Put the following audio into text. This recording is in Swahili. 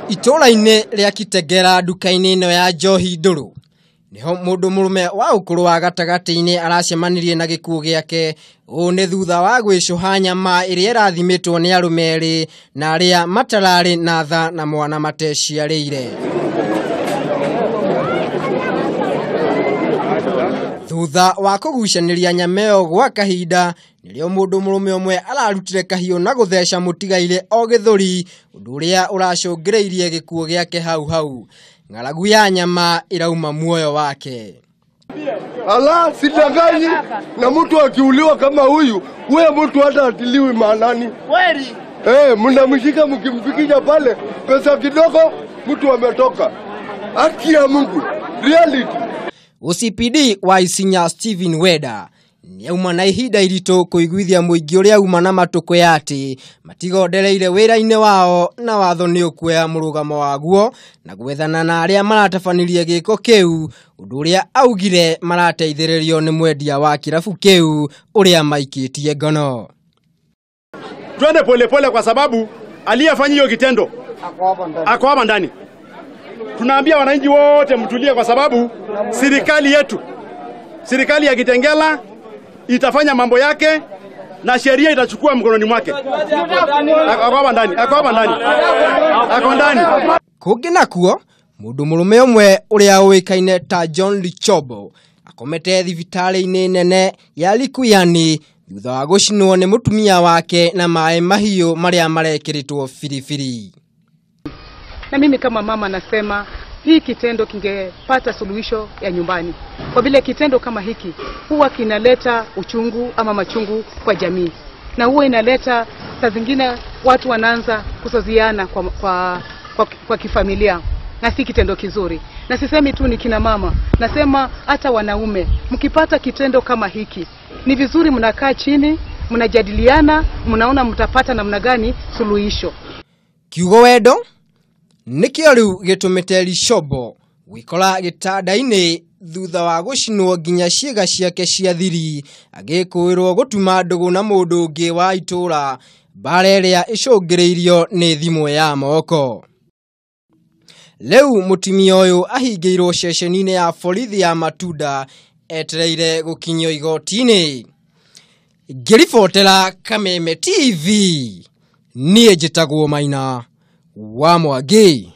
Itũra-inĩ rĩa Kitengela nduka-inĩ ĩno ya njohi ndũrũ niho mũndũ mũrume wa ũkũrũ wa gatagatĩ-inĩ aracemanirie na gĩkuũ gĩake. Ũũ nĩ thutha wa gwĩcũha nyama ĩrĩa ĩrathimĩtwo nĩ arũme erĩ na arĩa matararĩ na tha na mwana mateciarĩire. Thutha wa kũgucanĩria nyama ĩyo gwa kahinda nĩrĩo mũndũ mũrume ũmwe ararutire kahiũ na gũtheca mũtigaire o gĩthũri, ũndũ ũrĩa ũracũngĩrĩirie gĩkuũ gĩake hau. Ng'aragu ya nyama irauma muoyo wake. Ala, sitanganyi na mtu akiuliwa kama huyu, wewe mtu hata atiliwi maanani. Kweli? Mnamshika mkimfikisha pale, pesa kidogo mtu ametoka. Haki ya Mungu. Reality. OCPD wa Isinya Steven Weda nĩauma na ihinda iritũ kũiguithia mũingĩ ũrĩa uma na matũkũ ya atĩ matigondereire wĩra-inĩ wao na watho nĩ ũkuoya mũrũgamo waguo na gwethana na arĩa maratabanirie gĩko kĩu, ũndũ ũrĩa augire marateithĩrĩrio nĩ mwendia wa kirabu kĩu ũrĩa maikĩtie ngono. Twende polepole kwa sababu aliyefanya hiyo kitendo ako hapa ndani. Tunaambia wananchi wote mtulie kwa sababu serikali ya Kitengela itafanya mambo yake na sheria itachukua mkononi mwake. Ako ndani. Kũngĩ nakuo mũndũ mũrume ũmwe ũrĩa ũĩkaine ta John Lichobo akomete thibitarĩ-inĩ nene ya Likuyani thutha wa gũcinwo nĩ mũtumia wake na maĩ mahiũ marĩa marekĩrĩtwo firifiri. Na mimi kama mama nasema hii kitendo kingepata suluhisho ya nyumbani. Kwa vile kitendo kama hiki huwa kinaleta uchungu ama machungu kwa jamii. Na huwa inaleta saa zingine watu wanaanza kusoziana kwa kifamilia. Na si kitendo kizuri. Na sisemi tu ni kina mama. Nasema hata wanaume. Mkipata kitendo kama hiki, ni vizuri mnakaa chini, mnajadiliana, mnaona mtapata namna gani suluhisho. Kiugo Wendo nikĩo rĩu gĩtũmĩte Lichobo gwĩkora gĩtanda-inĩ thutha wa gũcinwo nginya ciĩga ciake cia thiri, agĩkũĩrwo gũtuma ndũgũ na mũndũ ũngĩ wa itũra, mbara ĩrĩa ĩcũngĩrĩirio nĩ thimũ ya moko. Rĩu mũtumia ũyũ ahingĩirwo ceceni-inĩ ya borithi ya Matunda etereire gũkinyio igoti-inĩ. Ngĩribotera Kameme TV, niĩ njĩtagwo Maina wa Mwangi.